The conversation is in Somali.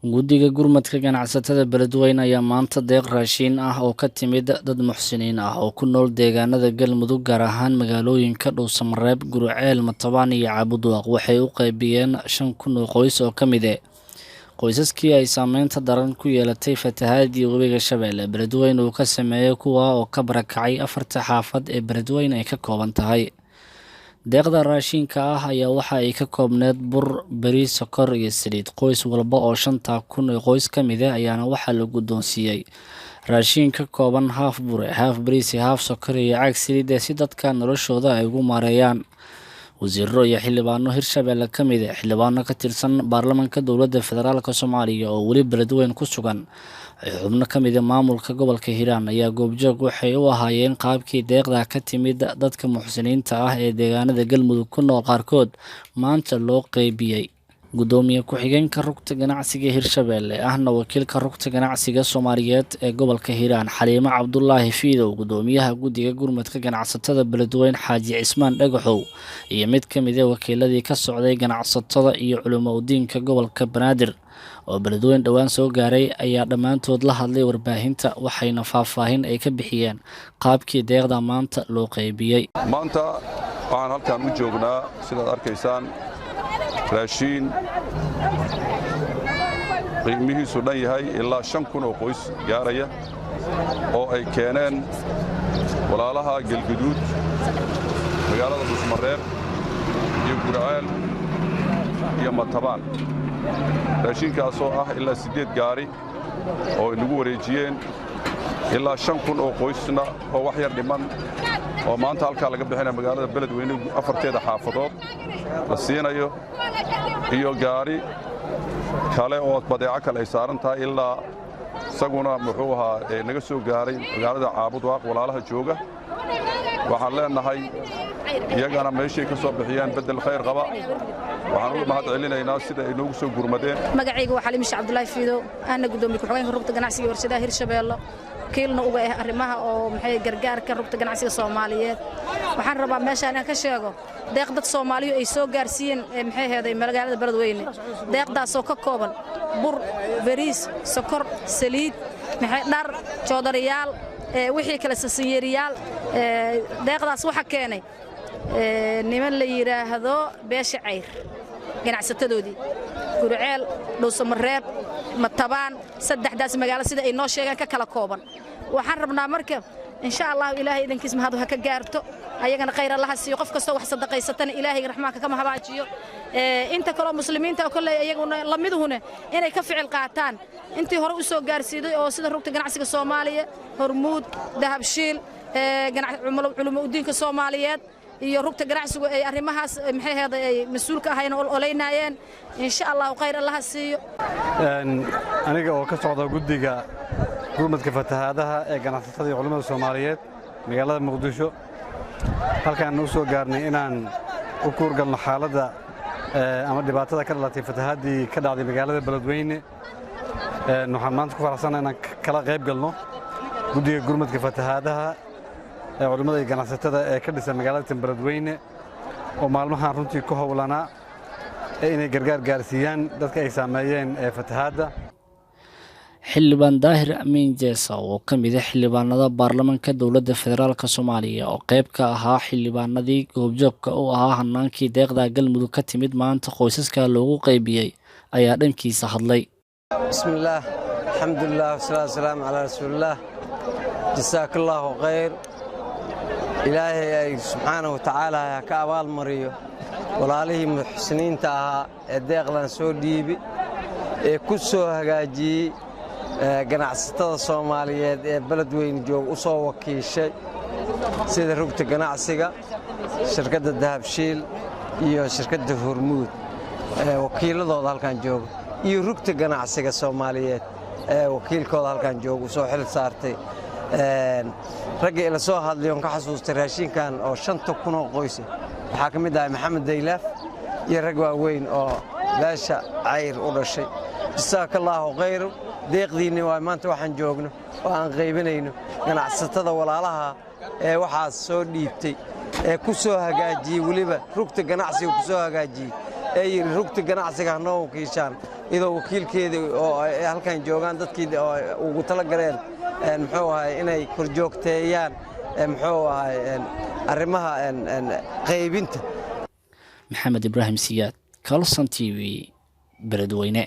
Guddiga gurmadka ganacsatada Beledweyne ayaa maanta deeq raashin ah oo ka timid dad muxsiniin ah oo ku nool deegaanada Galmudug gaar ahaan magaalooyinka Dhuusamareeb, Guriceel, Matabaan iyo Caabudaaq waxay u qaybiyeen 5,000 oo qoys oo ka mid ah qoysaskii ay saameynta daran ku yeelatay fatahaadii webiga Shabeelle. Beledweyne uu ka sameeyay kuwa oo ka barakacay 4 xaafad ee Beledweyne ay ka kooban tahay. deeqda raashinka ah ayaa waxa ay ka koobneed bur, bariis, sokor iyo saliid. Qoys walba oo 5,000 oo qoys ka mid ah ayaana waxaa la guddoonsiiyay raashin ka kooban haaf bur, haaf bariis, haaf sokor iyo caag saliid si dadka noloshooda ay ugu maareeyaan. wasiirro iyo xildhibaano Hirshabeelle ka mid ah xildhibaano ka tirsan baarlamaanka dowladda federaalka Soomaaliya oo weli Beledweyne ku sugan xubno ka mid ah maamulka gobolka Hiiraan ayaa goobjoog waxay u ahaayeen qaabkii deeqda ka timid dadka muxsiniinta ah ee deegaanada Galmudug ku nool qaarkood maanta loo qaybiyay. Gudoomiye ku-xigeenka rugta ganacsiga Hirshabeelle ahna wakiilka rugta ganacsiga Soomaaliyeed ee gobolka Hiiraan Xaliimo Cabdullaahi Fiidow, gudoomiyaha guddiga gurmadka ganacsatada Beledweyne Xaaji Cismaan Dhagaxow iyo mid ka mid ah wakiiladii ka socday ganacsatada iyo culimo-diinka gobolka Banaadir oo Beledweyne dhawaan soo gaaray ayaa dhammaantood la hadlay warbaahinta waxayna faahfaahin ay ka bixiyeen qaabkii deeqda maanta loo qaybiyay. maanta waxaan halkan u joognaa sidaad arkaysaan raashin qiimihiisu dhan yahay ilaa 5,000 oo qoys gaaraya oo ay keeneen walaalaha Galgaduud, magaalada Dhuusamareeb iyo Guriceel iyo Matabaan. raashinkaasoo ah ilaa 8 gaari oo inagu wareejiyeen ilaa 5,000 oo qoysna oo wax yar dhiman oo maanta halkaa laga bixinaya magaalada Beledweyne 4 xaafadood la siinayo iyo gaari kale oo badeeco kale ay saaran tahay ilaa isaguna muxuu ahaa naga soo gaaray magaalada Caabudaaq walaalaha jooga. waxaan leenahay iyagana meeshay ka soo bixiyaan bedel khayr qaba. waxaan u mahad celinaynaa sida ay noogu soo gurmadeen. magacaygu waa Xaliimo Cabdullaahi Fiidow, ana gudoomiye ku-xigeenka rugta ganacsiga ee warshadaha Hirshabeelle, kiilna uga ah arrimaha oo gargaarka rugta ganacsiga Soomaaliyeed. waxaan rabaa meeshaan inaan ka sheego deeq dad Soomaaliyeed ay soo gaarsiiyeen magaalada Beledweyne. deeqdaasoo ka kooban bur, bariis, sokor, saliid, dhar, joodariyaal, wixii kale sasiyeeriyaal. deeqdaas waxa keenay niman la yiraahdo beesha ceyr ganacsatadoodii Guriceel, Dhuusamareeb, Matabaan, 3daas magaalo sida ay noo sheegaan ka kala kooban. waxaan rabnaa marka insha Allah ilaahay idinkiis mahad ha ka gaarto ayagana khayr Allah siiyo qof kasta wax sadaqaysatana ilaahay raxmaanka kama habaajiyo. inta kale muslimiinta oo kale ayaguna lamiduhuna inay ka ficil qaataan intii hore u soo gaarsiiday oo sida rugta ganacsiga Soomaaliya, Hormuud, Dahabshiil, culimo-diinka Soomaaliyeed iyo rugta ganacsigu ay arrimahaas ay mas'uulka ahayeen oo oleynayeen. insha Allah khayr Allah siiyo. aniga oo ka socda guddiga gurmadka fatahaadaha ee ganacsatada iyo culimada Soomaaliyeed magaalada Muqdisho, halkaan u soo gaarnay inaan u kuurgalno xaaladda ama dhibaatada ka dhalatay fatahaadii ka dhacday magaalada Beledweyne. waxaan maanta ku faraxsanahay inaan kala qayb galno guddiga gurmadka fatahaadaha ee culimada iyo ganacsatada ee ka dhisan magaalada Beledweyne oo maalmahan runtii ku howlanaa inay gargaar gaarsiiyaan dadka ay saameeyeen fatahaadda. xildhibaan Daahir Amiin Jeesa oo ka mid ah xildhibaanada baarlamaanka dowladda federaalka Soomaaliya oo qayb ka ahaa xildhibaanadii goobjoogka u ahaa hanaankii deeqda Galmudug ka timid maanta qoysaska loogu qaybiyay ayaa dhankiisa hadlay. bismillaah, alxamdulillaah, wasalaatu wasalaamu calaa rasuulillaah. jasaakallahu khayr. ilaahay subxaanahu wa tacaala ka abaal mariyo walaalihii muxsiniinta ahaa ee deeqdan soo dhiibi ee ku soo hagaajiyey ganacsatada Soomaaliyeed ee Beledweyne joog u soo wakiishay sida rugta ganacsiga, shirkadda Dahabshiil iyo shirkadda Hormuud wakiiladooda halkan jooga iyo rugta ganacsiga Soomaaliyeed wakiilkooda halkan jooga u soo xil saartay. ragga ila soo hadlay oo ka xasuustay raashinkan oo 5,000 oo qoys waxaa ka mid ah Maxamed Daylaaf iyo rag waaweyn oo beesha ceyr u dhashay. jasaakallahu khayr. deeqdiinni waa maanta waxaan joogno oo aan qaybinayno ganacsatada walaalaha ee waxaas soo dhiibtay ee ku soo hagaajiyey weliba rugta ganacsiga ku soo hagaajiyey ay rugta ganacsiga noo wakiishaan idoo wakiilkeeda oo halkan joogaan dadkii ugu tala galeen muxuu ahay inay korjoogteeyaan muxuu ahay arrimaha qaybinta. Maxamed Ibrahim Siyaad, Kalson TV, Beledweyne.